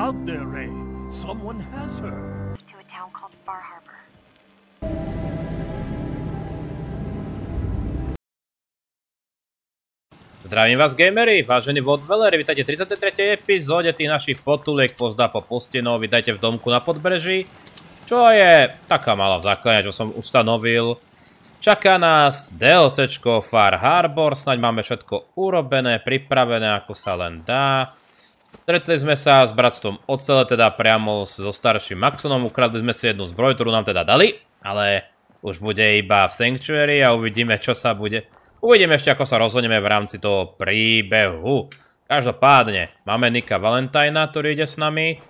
out there, Ray. Someone has her. To a town called FAR HARBOR. Zdravím vás, gamery, vážení vodveleri, vítajte v 33. epizóde tých našich potuliek pozdá po postinov, vítajte v domku na Podbreží, čo je taká malá základňa, čo som ustanovil. Čaká nás DLCčko FAR HARBOR, snaď máme všetko urobené, pripravené, ako sa len dá. Stretli sme sa s bratstvom Ocele, teda priamo so starším Maxonom, ukradli sme si jednu zbroj, ktorú nám teda dali, ale už bude iba v Sanctuary a uvidíme, čo sa bude. Uvidíme ešte, ako sa rozhodneme v rámci toho príbehu. Každopádne, máme Nika Valentina, ktorý ide s nami.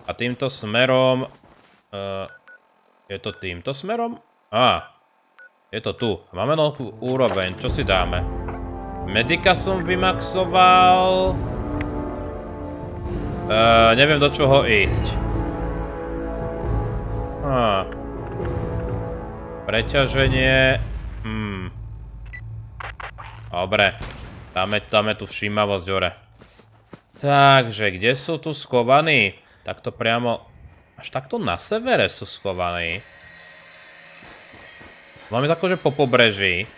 A týmto smerom... je to týmto smerom? Je to tu. Máme novú úroveň. Čo si dáme? Medika som vymaxoval. Neviem, do čoho ísť. Preťaženie... Dobre, dáme tu všímavosť hore. Takže, kde sú tu schovaní? Takto priamo... Až takto na severe sú schovaní. Máme akože po pobreží.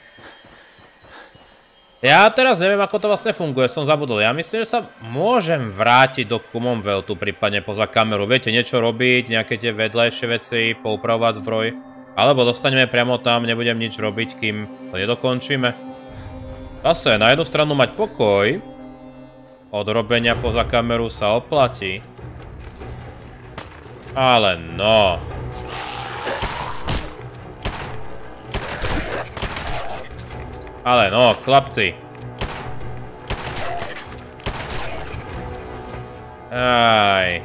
Ja teraz neviem, ako to vlastne funguje, som zabudol. Ja myslím, že sa môžem vrátiť do COMMONWEALTHu, prípadne poza kameru. Viete, niečo robiť, nejaké tie vedľajšie veci, poupravovať zbroj. Alebo dostaneme priamo tam, nebudem nič robiť, kým to nedokončíme. Zase, na jednu stranu mať pokoj, od robenia poza kameru sa oplatí. Ale no. Ale no, chlapci. Aj.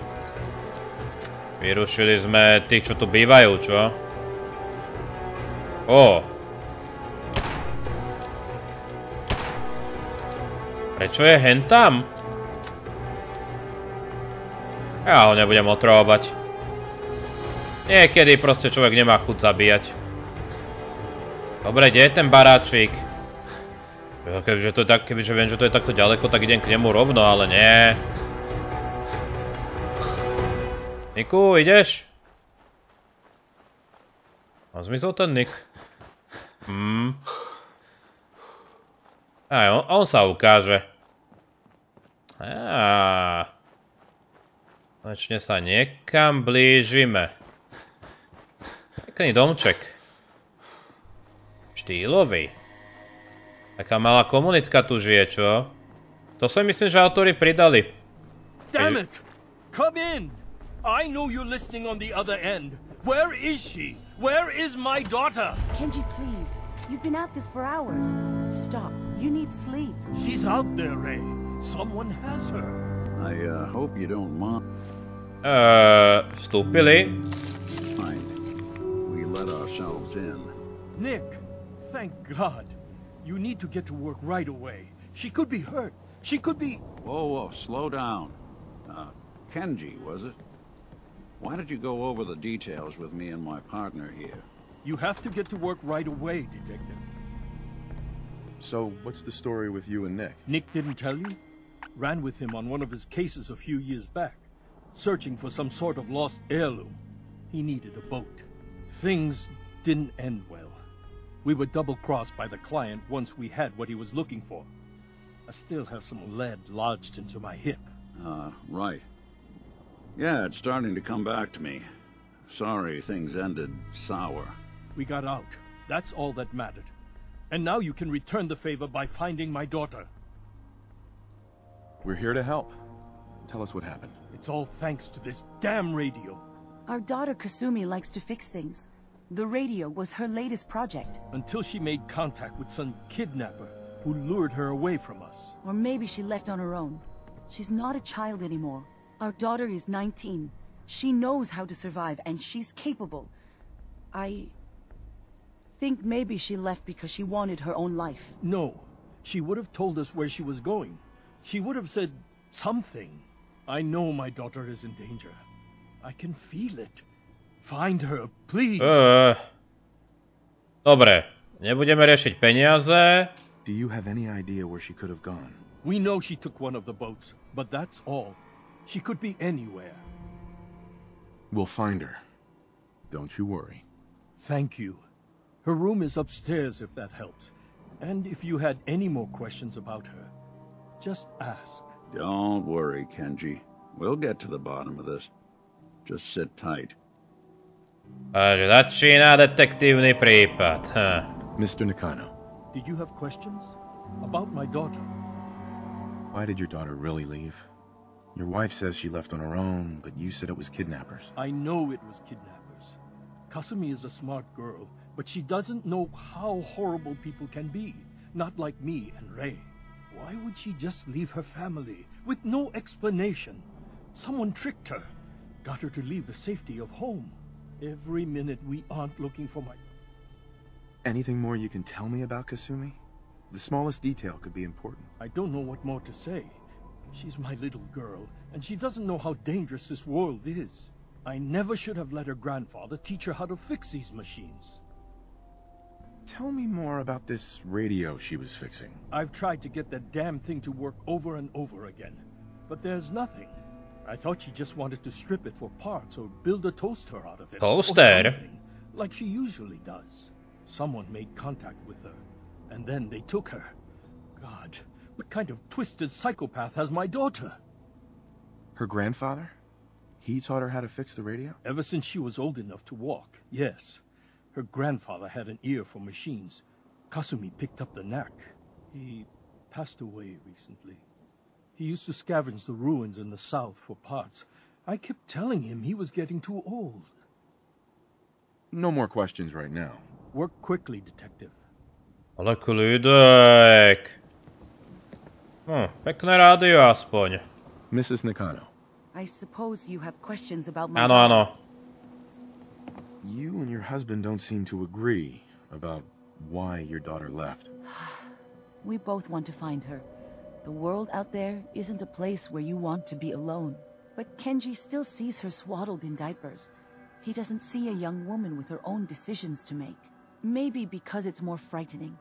Vyrušili sme tých, čo tu bývajú, čo? Prečo je hen tam? Ja ho nebudem otrovať. Niekedy proste človek nemá chuť zabíjať. Dobre, kde je ten baráčik? Kebyže viem, že to je takto ďaleko, tak idem k nemu rovno, ale nie. Niku, ideš? Má zmizol ten Nik. On sa ukáže. Konečne sa niekam blížime. Pekný domček. Štýlový. Taká malá komunitka tu žije, čo? To si myslím, že autori pridali. Damn it! Come in! I know you're listening on the other end. Where is she? Where is my daughter? Kenji, please. You've been at this for hours. Stop. You need sleep. She's out there, Ray. Someone has her. I hope you don't mind. Vstúpili. Fine. We let ourselves in. Nick, thank God. You need to get to work right away. She could be hurt. She could be... Whoa, slow down. Kenji, was it? Why did you go over the details with me and my partner here? You have to get to work right away, Detective. So, what's the story with you and Nick? Nick didn't tell you? Ran with him on one of his cases a few years back, searching for some sort of lost heirloom. He needed a boat. Things didn't end well. We were double-crossed by the client once we had what he was looking for. I still have some lead lodged into my hip. Right. Yeah, it's starting to come back to me. Sorry things ended sour. We got out. That's all that mattered. And now you can return the favor by finding my daughter. We're here to help. Tell us what happened. It's all thanks to this damn radio. Our daughter Kasumi likes to fix things. The radio was her latest project. Until she made contact with some kidnapper who lured her away from us. Or maybe she left on her own. She's not a child anymore. Our daughter is 19. She knows how to survive, and she's capable. I think maybe she left because she wanted her own life. No. She would have told us where she was going. She would have said something. I know my daughter is in danger. I can feel it. Find her, please. Dobre, nebudeme riešiť peniaze. Do you have any idea where she could have gone? We know she took one of the boats, but that's all. She could be anywhere. We'll find her. Don't you worry. Thank you. Her room is upstairs if that helps. And if you had any more questions about her, just ask. Don't worry, Kenji. We'll get to the bottom of this. Just sit tight. Začína detektívny prípad. Mr. Nakano, Did you have questions? About my daughter? why did your daughter really leave? Your wife says she left on her own, but you said it was kidnappers. I know it was kidnappers. Kasumi is a smart girl, but she doesn't know how horrible people can be. Not like me and Ray. Why would she just leave her family with no explanation? Someone tricked her. Got her to leave the safety of home. Every minute we aren't looking for my... Anything more you can tell me about Kasumi? The smallest detail could be important. I don't know what more to say. She's my little girl, and she doesn't know how dangerous this world is. I never should have let her grandfather teach her how to fix these machines. Tell me more about this radio she was fixing. I've tried to get that damn thing to work over and over again, but there's nothing. I thought she just wanted to strip it for parts or build a toaster out of it. Toaster? Or something, like she usually does. Someone made contact with her, and then they took her. God, what kind of twisted psychopath has my daughter? Her grandfather? He taught her how to fix the radio? Ever since she was old enough to walk, yes. Her grandfather had an ear for machines. Kasumi picked up the knack. He passed away recently. He used to scavenge the ruins in the south for parts. I kept telling him he was getting too old. No more questions right now. Work quickly, detective. Ale kľudek. Pekné rádio aspoň. Mrs. Nakano, I suppose you have questions about my Áno, áno. you and your husband don't seem to agree about why your daughter left. We both want to find her. The world out there isn't a place where you want to be alone. But Kenji still sees her swaddled in diapers. He doesn't see a young woman with her own decisions to make. Maybe because it's more frightening.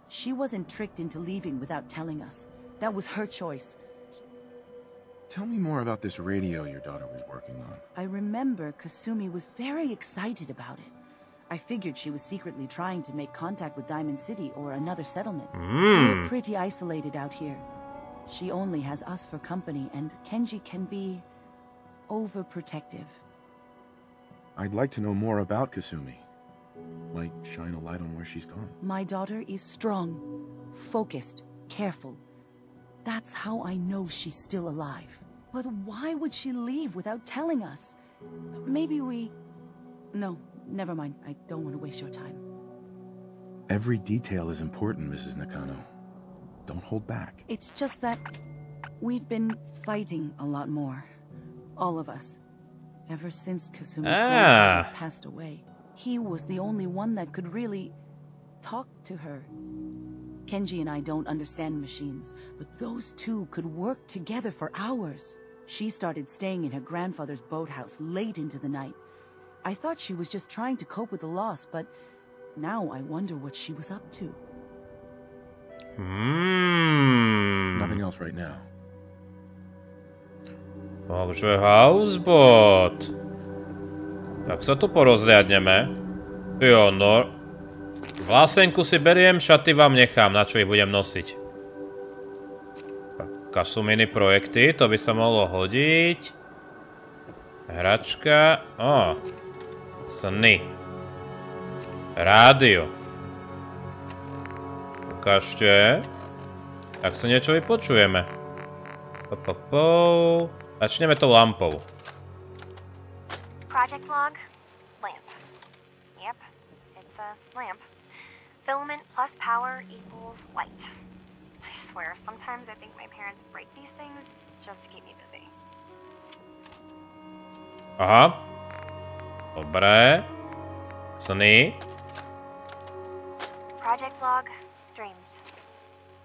She wasn't tricked into leaving without telling us. That was her choice. Tell me more about this radio your daughter was working on. I remember Kasumi was very excited about it. I figured she was secretly trying to make contact with Diamond City or another settlement. We're pretty isolated out here. She only has us for company, and Kenji can be overprotective. I'd like to know more about Kasumi. Might shine a light on where she's gone. My daughter is strong, focused, careful. That's how I know she's still alive. But why would she leave without telling us? Maybe we... No, never mind. I don't want to waste your time. Every detail is important, Mrs. Nakano. Don't hold back. It's just that we've been fighting a lot more. All of us. Ever since Kasumi's grandfather passed away. He was the only one that could really talk to her. Kenji and I don't understand machines, but those two could work together for hours. She started staying in her grandfather's boathouse late into the night. I thought she was just trying to cope with the loss, but now I wonder what she was up to. Nothing else right now. Dobrze, housebot. Tak sa tu porozliadneme. Jo, no. Vlásenku si beriem, šaty vám nechám, na čo ich budem nosiť. Kasuminy projekty, to by sa mohlo hodiť. Hračka. Sny. Rádio. Ukážte. Tak sa niečo vypočujeme. Začneme tou lampou. Project log, lamp. Yep, it's a lamp. Filament plus power equals light. I swear, sometimes I think my parents break these things just to keep me busy. Aha. Dobré. Sny. Project log, dreams.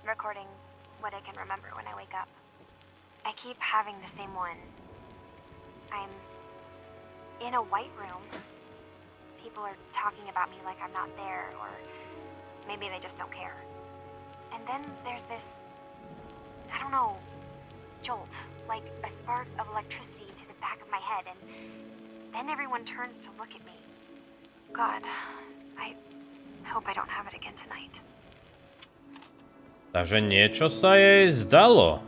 Recording what I can remember when I wake up. I keep having the same one. I'm in a white room. People are talking about me like I'm not there, or maybe they just don't care. And then there's this, I don't know, jolt, like a spark of electricity to the back of my head, and then everyone turns to look at me. God, I hope I don't have it again tonight. Takže niečo sa jej zdalo.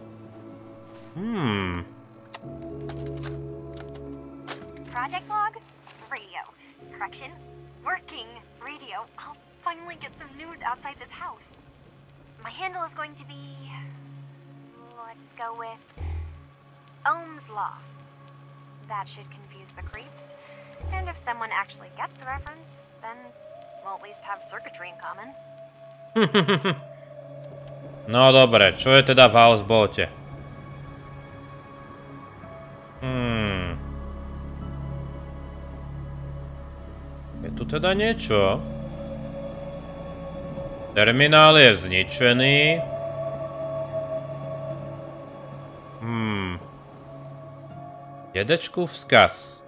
Project log? Radio. Correction? Working radio. I'll finally get some news outside this house. My handle is going to be... let's go with... Ohm's Law. That should confuse the creeps. And if someone actually gets the reference, then we'll at least have circuitry in common. No dobre, čo je teda v houseboate? Je tu teda niečo? Terminál je zničený. Jedečku vzkaz.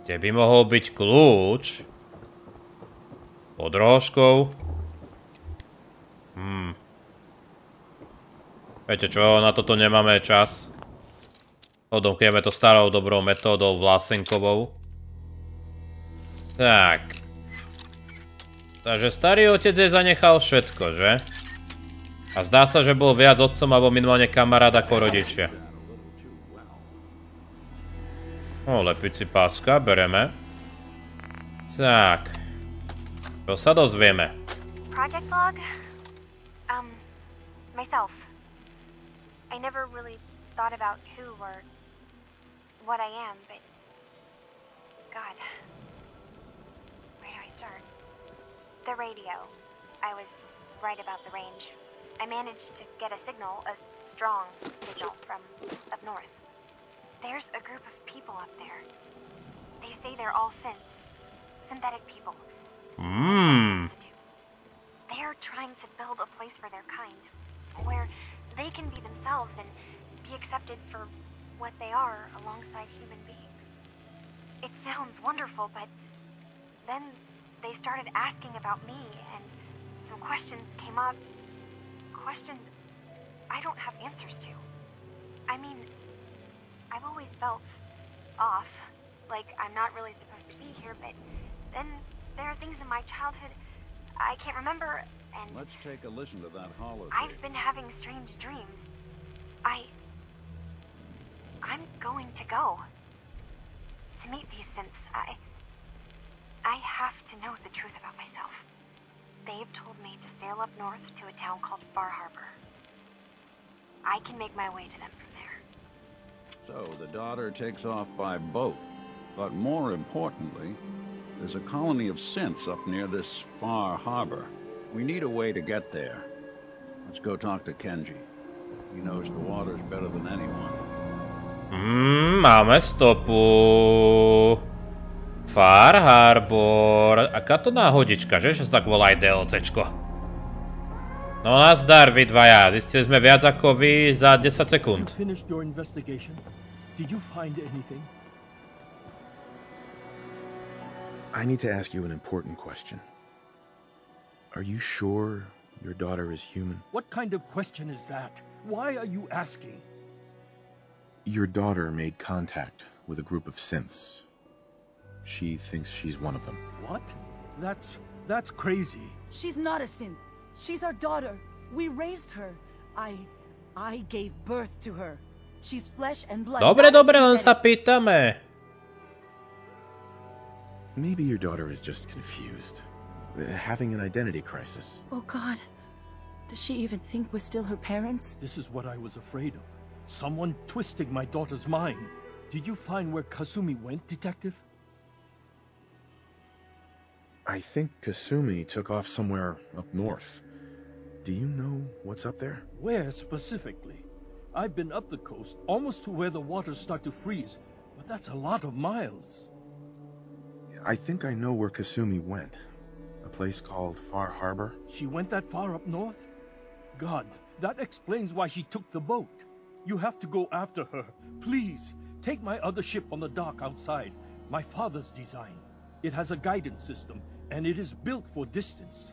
Kde by mohol byť kľúč? Pod rožkou. Viete čo, na toto nemáme čas. Odomkneme to starou dobrou metódou Vlasenkovou. Tak. Takže starý otec jej zanechal všetko, že? A zdá sa, že bol viac otcom alebo minimálne kamarát ako rodičia. Lepiť si páska, bereme. Tak. Čo sa dozvieme? Project log? Myself. I never really thought about who or what I am, but... God. Where do I start? The radio. I was right about the range. I managed to get a signal, a strong signal from up north. There's a group of people up there. They say they're all synths. Synthetic people. They are trying to build a place for their kind, where they can be themselves and be accepted for what they are alongside human beings. It sounds wonderful, but then they started asking about me, and some questions came up. Questions I don't have answers to. I mean, I've always felt off, like I'm not really supposed to be here, but then there are things in my childhood I can't remember, and... Let's take a listen to that holotape. I've been having strange dreams. I'm going to go. To meet these synths, I have to know the truth about myself. They've told me to sail up north to a town called Far Harbor. I can make my way to them from there. So the daughter takes off by boat. But more importantly, there's a colony of synths up near this Far Harbor. We need a way to get there. Let's go talk to Kenji. He knows the waters better than anyone. Máme stopu. Far Harbor. Aká to náhodička, že? Že sa tak volá aj DLCčko. No nazdar, vy dvaja. Zistili sme viac ako vy za 10 sekúnd. Finished your investigation? Did you find anything? I need to ask you an important question. Are you sure your daughter is human? What kind of question is that? Why are you asking? Your daughter made contact with a group of synths. She thinks she's one of them. What? That's crazy. She's not a synth. She's our daughter. We raised her. I gave birth to her. She's flesh and blood. Dobre, len sa pýtame. Maybe your daughter is just confused. Having an identity crisis. Oh God. Does she even think we're still her parents? This is what I was afraid of. Someone twisting my daughter's mind. Did you find where Kasumi went, Detective? I think Kasumi took off somewhere up north. Do you know what's up there? Where specifically? I've been up the coast, almost to where the waters start to freeze, but that's a lot of miles. I think I know where Kasumi went. A place called Far Harbor. She went that far up north? God, that explains why she took the boat. You have to go after her. Please, take my other ship on the dock outside. My father's design. It has a guidance system, and it is built for distance.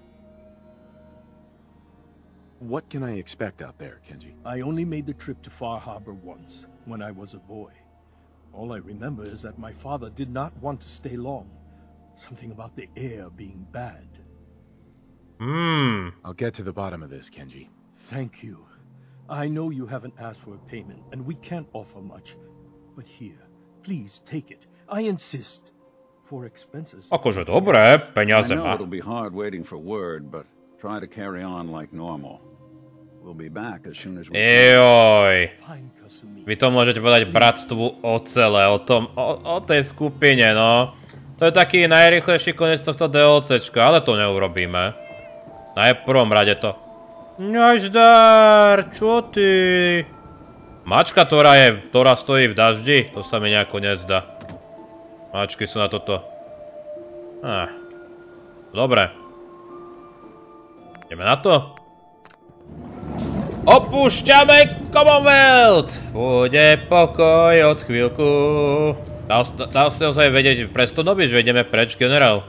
What can I expect out there, Kenji? I only made the trip to Far Harbor once, when I was a boy. All I remember is that my father did not want to stay long. Something about the air being bad. I'll get to the bottom of this, Kenji. Thank you. I know you haven't asked for a payment, and we can't offer much. But here, please take it. I insist. For expenses. Akože dobré, peniaze I know má. it'll be hard waiting for word, but try to carry on like normal. We'll be back as soon as we can. Joj. Fine, Kasumi. Vy to môžete povedať bratstvu ocele, o tej skupine, no. To je taký najrýchlejší koniec tohto DLCčka, ale to neurobíme. Na prvom rade to. Nazdar, čo ty? Mačka, ktorá stojí v daždi, to sa mi nejako nezdá. Mačky sú na toto. Dobre. Ideme na to. Opúšťame Commonwealth! Bude pokoj od chvíľku. Dal ste ozaj vedieť Prestonovi, že ideme preč, generál?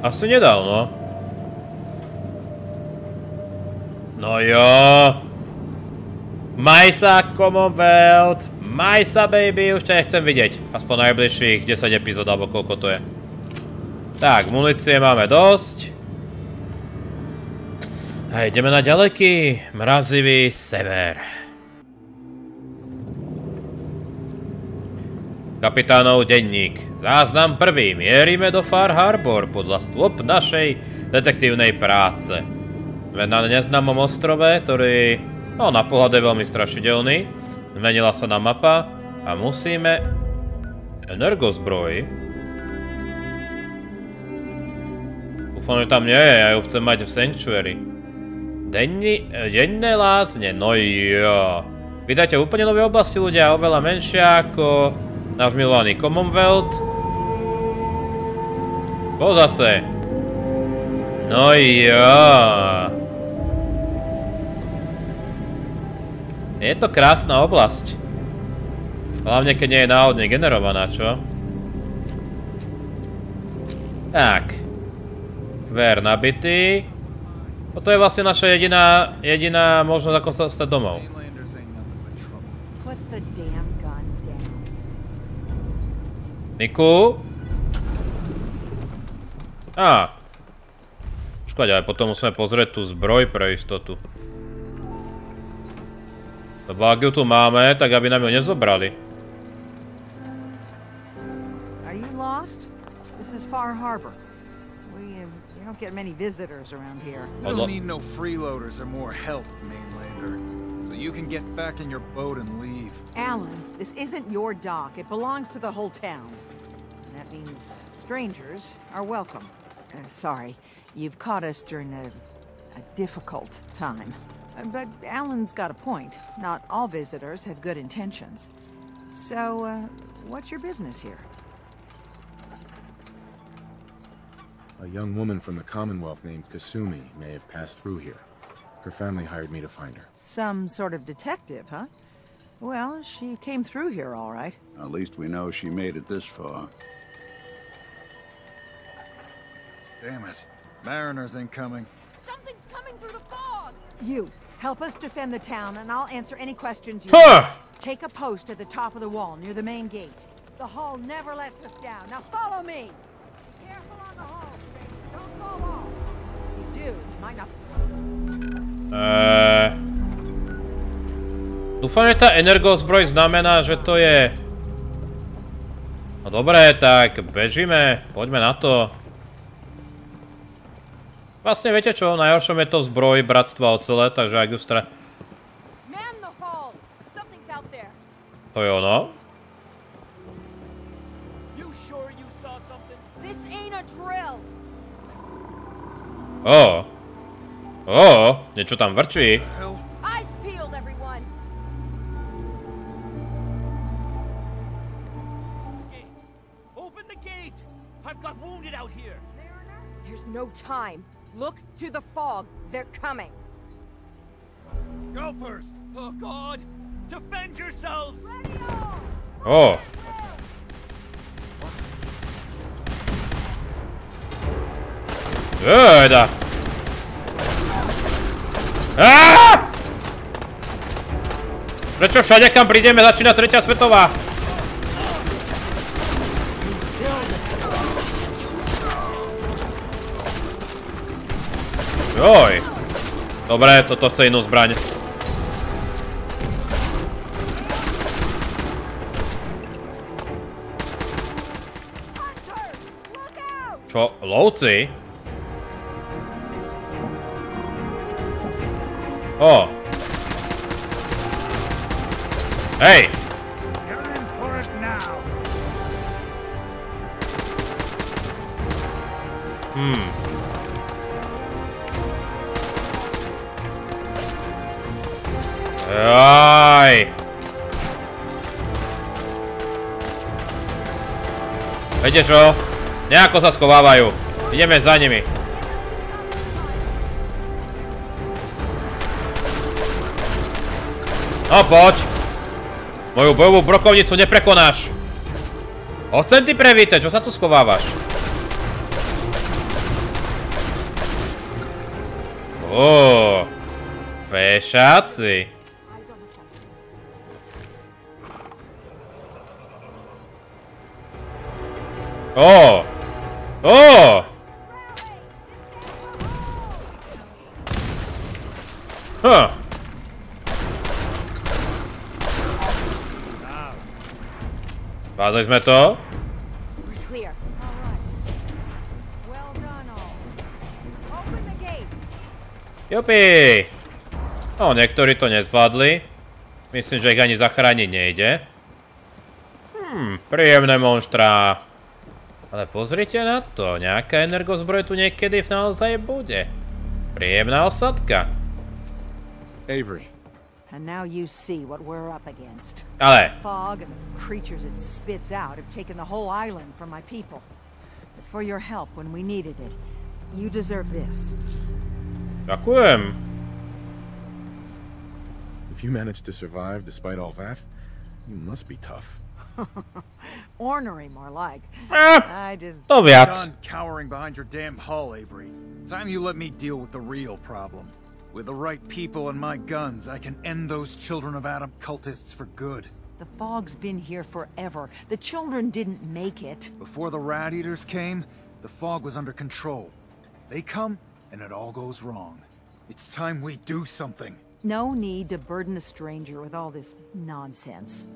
Asi nedal, no. No jo. Maj sa, Commonwealth. Maj sa, baby. Už ťa nechcem vidieť. Aspoň najbližších 10 epizód, alebo koľko to je. Tak, munície máme dosť. A ideme na ďaleký, mrazivý sever. Kapitánov denník. Záznam prvý. Mierime do Far Harbor podľa stôp našej detektívnej práce. Sme na neznámom ostrove, ktorý, no, na pohľad je veľmi strašidelný. Zmenila sa nám mapa a musíme energozbroj. Dúfam, že tam nie je, ja ju chcem mať v Sanctuary. Denné lázne, no jo. Vítajte v úplne novej oblasti, ľudia, oveľa menšia ako náš milovaný Commonwealth. Bo zase. No jo. Je to krásna oblasť. Hlavne, keď nie je náhodne generovaná, čo? Tak. Kvér nabitý. Toto je vlastne naša jediná možnosť, ako sa dostať domov. Niku? Počkať, ale potom musíme pozrieť tú zbroj pre istotu. Lebo ak ju tu máme, tak aby nám ju nezobrali. Are you lost? This is Far Harbor. We don't get many visitors around here. We don't need no freeloaders or more help, mainlander. So you can get back in your boat and leave. Alan, this isn't your dock. It belongs to the whole town. That means strangers are welcome. Sorry, you've caught us during a difficult time. But Alan's got a point. Not all visitors have good intentions. So, what's your business here? A young woman from the Commonwealth named Kasumi may have passed through here. Her family hired me to find her. Some sort of detective, huh? Well, she came through here all right. At least we know she made it this far. Damn it. Mariners ain't coming. Something's coming through the fog! You, help us defend the town, and I'll answer any questions you have. Take a post at the top of the wall, near the main gate. The hall never lets us down. Now follow me! Careful on the hall, stranger. Don't fall off. If you do, you might not... Dúfam, že tá energozbroj znamená, že to je... No dobré, tak bežíme, poďme na to. Vlastne viete čo, najhoršom je to zbroj bratstva ocele, takže ak ju To je ono. Niečo tam vrčí. No time. Look to the fog. They're coming. Gulpers! Oh God! Defend yourselves! Oh. Good. Prečo všade, kam prídeme, začína 3. svetová? Joj. Dobre, toto chce inú zbraň. Čo? Lovci? O. Hej! Jaj! Viete čo? Nejako sa schovávajú. Ideme za nimi. No poď. Moju bojovú brokovnicu neprekonáš. Chcem ty prevítať, čo sa tu schovávaš? Fešáci. Zvládli sme to? Jupi! No, niektorí to nezvládli. Myslím, že ich ani zachrániť nejde. Príjemné monštrá. Ale pozrite na to, nejaká energozbroj tu niekedy naozaj bude. Príjemná osadka. Avery. And now you see what we're up against. Ale. The fog and the creatures it spits out have taken the whole island from my people. But for your help when we needed it, you deserve this. Ďakujem. If you managed to survive despite all that, you must be tough. Ornery, more like. I just... To viac. Done cowering behind your damn hull, Avery. Time you let me deal with the real problem. With the right people and my guns, I can end those children of Adam cultists for good. The fog's been here forever. The children didn't make it. Before the rat eaters came, the fog was under control. They come, and it all goes wrong. It's time we do something. No need to burden a stranger with all this nonsense.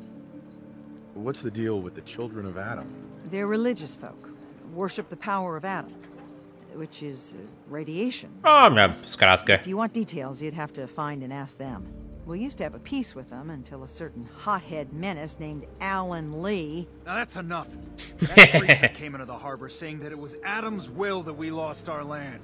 What's the deal with the children of Adam? They're religious folk. Worship the power of Adam. Which is radiation. Skrátke. If you want details, you'd have to find and ask them. We used to have a peace with them until a certain hothead menace named Alan Lee... Now that's enough. That creature came into the harbor saying that it was Adam's will that we lost our land.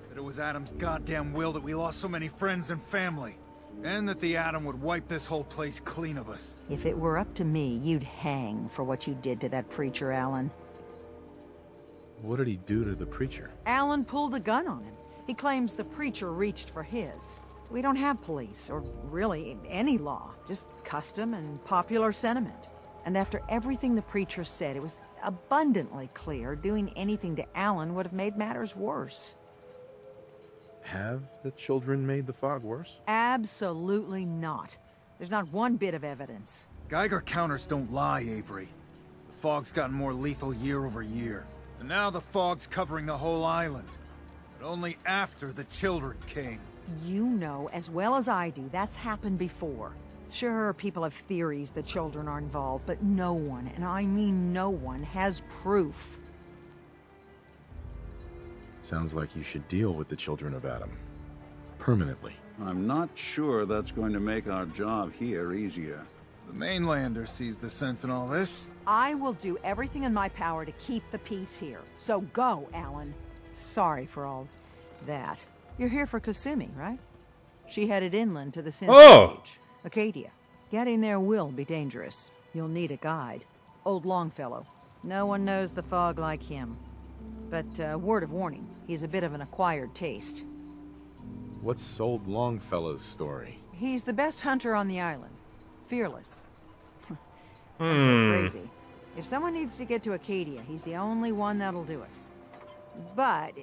That it was Adam's goddamn will that we lost so many friends and family. And that the Adam would wipe this whole place clean of us. If it were up to me, you'd hang for what you did to that preacher, Alan. What did he do to the preacher? Alan pulled a gun on him. He claims the preacher reached for his. We don't have police, or really any law, just custom and popular sentiment. And after everything the preacher said, it was abundantly clear doing anything to Alan would have made matters worse. Have the children made the fog worse? Absolutely not. There's not one bit of evidence. Geiger counters don't lie, Avery. The fog's gotten more lethal year over year. And now the fog's covering the whole island. But only after the children came. You know as well as I do that's happened before. Sure, people have theories the children are involved, but no one, and I mean no one, has proof. Sounds like you should deal with the children of Adam. Permanently. I'm not sure that's going to make our job here easier. The mainlander sees the sense in all this. I will do everything in my power to keep the peace here. So go, Alan. Sorry for all that. You're here for Kasumi, right? She headed inland to the Sage. Acadia. Getting there will be dangerous. You'll need a guide. Old Longfellow. No one knows the fog like him. But word of warning, he's a bit of an acquired taste. What's old Longfellow's story? He's the best hunter on the island. Fearless. Sounds like crazy. If someone needs to get to Acadia, he's the only one that'll do it. But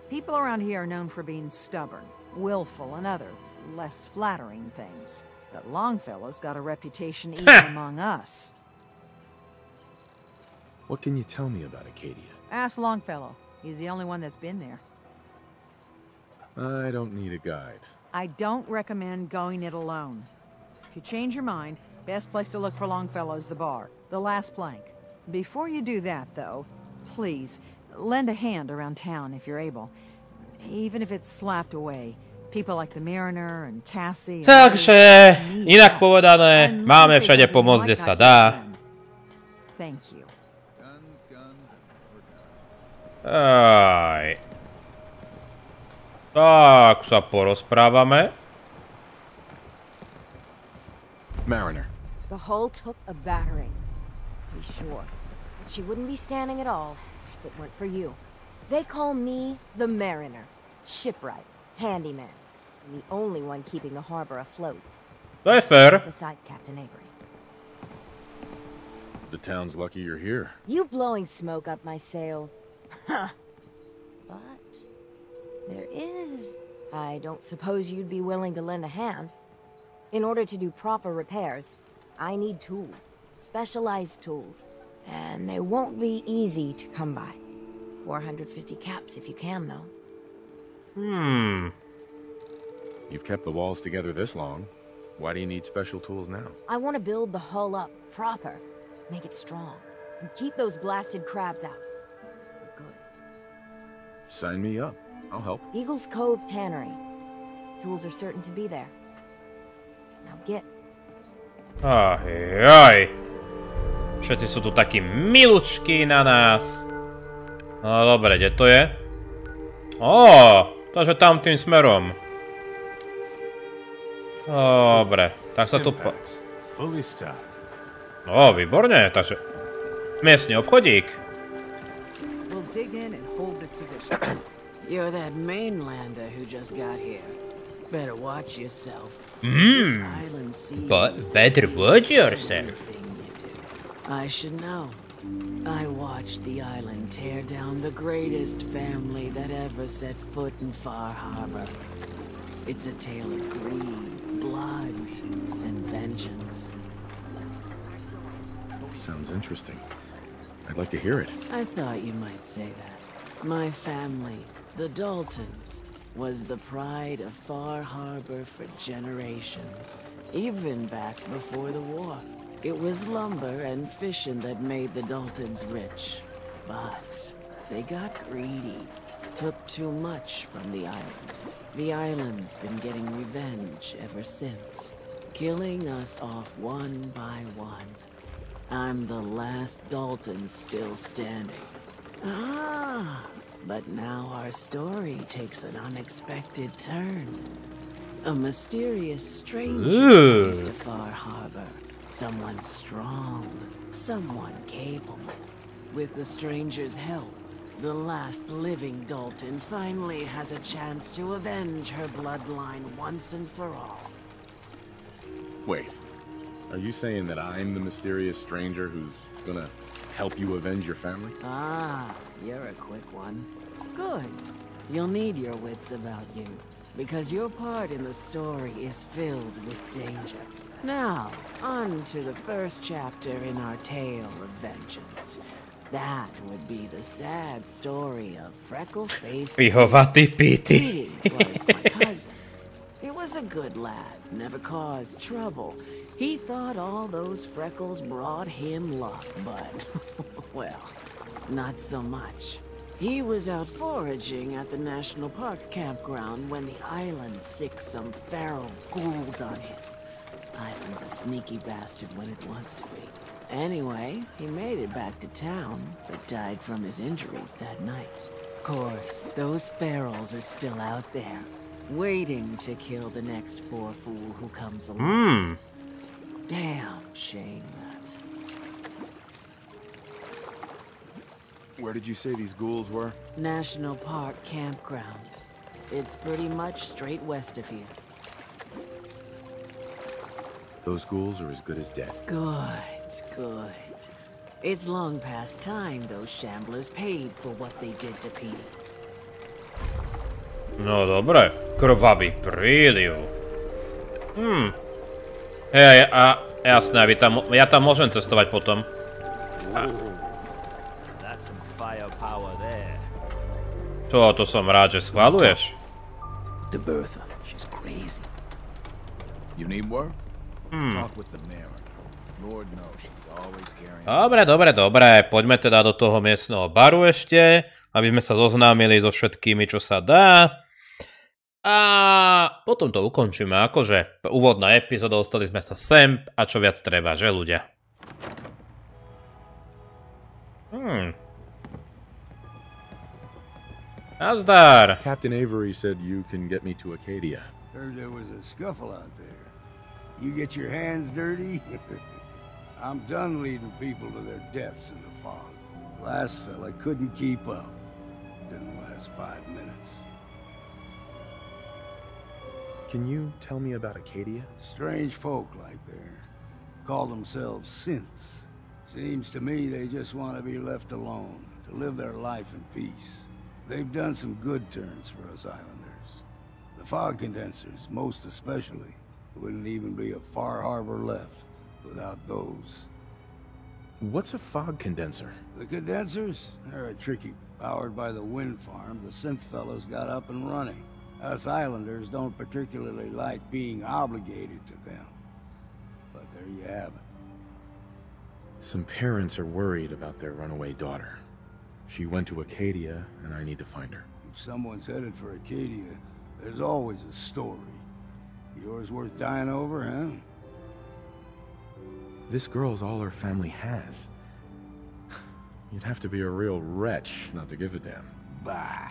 people around here are known for being stubborn. willful, and other less flattering things. But Longfellow's got a reputation even among us. What can you tell me about Acadia? Ask Longfellow. He's the only one that's been there. I don't need a guide. I don't recommend going it alone. If you change your mind, best place to look for Longfellow is the bar, the last plank. Before you do that, though, please, lend a hand around town if you're able. Even if it's slapped away. People like the Mariner and Cassie... Takže, inak povedané, máme všade pomôcť, kde sa dá. Thank you. Aj. Tak sa porozprávame. Mariner. The hull took a battering, to be sure. But she wouldn't be standing at all if it weren't for you. They call me the Mariner. Shipwright, handyman, and the only one keeping the harbor afloat. To je fair. Beside Captain Avery. The town's lucky you're here. You blowing smoke up my sails. Huh. But there is... I don't suppose you'd be willing to lend a hand. In order to do proper repairs, I need tools. Specialized tools. And they won't be easy to come by. 450 caps if you can, though. You've kept the walls together this long. Why do you need special tools now? I want to build the hull up proper. Make it strong. And keep those blasted crabs out. For good. Sign me up. I'll help. Eagle's Cove Tannery. Tools are certain to be there. Now get. Ajaj. Všetci sú tu takí milučkí na nás. No dobre, kde to je? Takže tam tým smerom. Dobre, tak sa tu... výborne, takže... Miestny obchodík. We'll dig in and hold this position. You're that mainlander who just got here. Better watch yourself. But better watch yourself. I should know. I watched the island tear down the greatest family that ever set foot in Far Harbor. It's a tale of greed, blood, and vengeance. Sounds interesting. I'd like to hear it. I thought you might say that. My family, the Daltons, was the pride of Far Harbor for generations, even back before the war. It was lumber and fishing that made the Daltons rich. But they got greedy, took too much from the island. The island's been getting revenge ever since, killing us off one by one. I'm the last Dalton still standing. But now our story takes an unexpected turn. A mysterious stranger comes to Far Harbor. Someone strong, someone capable. With the stranger's help, the last living Dalton finally has a chance to avenge her bloodline once and for all. Wait, are you saying that I'm the mysterious stranger who's gonna help you avenge your family? You're a quick one. Good. You'll need your wits about you, because your part in the story is filled with danger. Now, on to the first chapter in our tale of vengeance. That would be the sad story of freckle-faced Pihovatý Pity. He was my cousin. He was a good lad, never caused trouble. He thought all those freckles brought him luck, but, well, not so much. He was out foraging at the National Park campground when the island sicked some feral ghouls on him. Island's a sneaky bastard when it wants to be. Anyway, he made it back to town, but died from his injuries that night. Of course, those ferals are still out there, waiting to kill the next poor fool who comes along. Damn shame that. Where did you say these ghouls were? National Park campground. It's pretty much straight west of here. Those ghouls are as good as dead. Good, good. It's long past time those shamblers paid for what they did to Petey. No dobre, krvavý príliv. Hej, a jasné, ja tam môžem cestovať potom. To som rád, že schvaľuješ. Dobre, poďme teda do toho miestneho baru ešte, aby sme sa zoznámili so všetkými, čo sa dá. A potom to ukončíme, akože úvodná epizóda, dostali sme sa sem a čo viac treba, že ľudia? Nazdar! Captain Avery said you can get me to Acadia. Heard there was a scuffle out there. You get your hands dirty? I'm done leading people to their deaths in the fog. Last fella couldn't keep up. Didn't last 5 minutes. Can you tell me about Acadia? Strange folk like there. Call themselves synths. Seems to me they just want to be left alone, to live their life in peace. They've done some good turns for us islanders. The fog condensers, most especially. Wouldn't even be a Far Harbor left without those. What's a fog condenser? The condensers? They're a tricky, powered by the wind farm the synth fellas got up and running. Us islanders don't particularly like being obligated to them. But there you have it. Some parents are worried about their runaway daughter. She went to Acadia, and I need to find her. If someone's headed for Acadia, there's always a story. Yours worth dying over, huh? This girl's all her family has. You'd have to be a real wretch not to give a damn. Bah.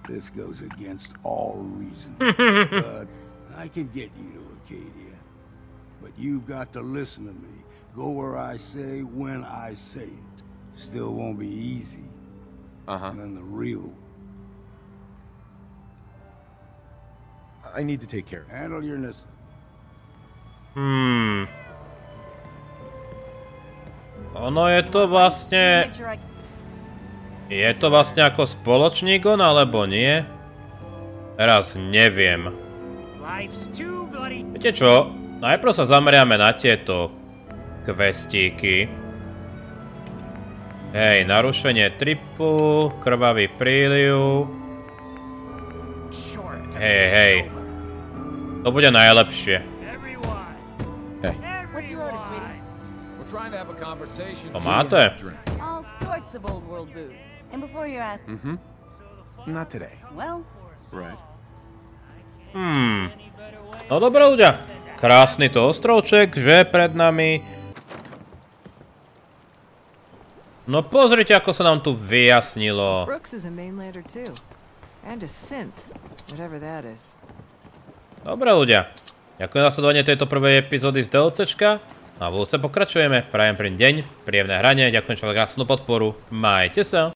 This goes against all reason. But I can get you to Acadia. But you've got to listen to me. Go where I say, when I say it. Still won't be easy. And then the real... I need to take care of it. Handle your nest. Ono je to vlastne... Je to vlastne ako spoločník on, alebo nie? Teraz neviem. Viete čo? Najprv sa zameriame na tieto questíky. Hej, narušenie tripu, krvavý príliv. Hej. To bude najlepšie. Hej. To máte? All sorts of old world booze. And before you ask... Not today. Well... Right. No dobré ľudia. Krásny to ostrovček, že pred nami. No pozrite, ako sa nám tu vyjasnilo. Brooks is a mainlander too. And a synth, whatever that is. Dobre ľudia. Ďakujem za sledovanie tejto prvej epizódy z DLCčka. Na budúce pokračujeme. Prajem príjemný deň, príjemné hranie, ďakujem za krásnu podporu. Majte sa.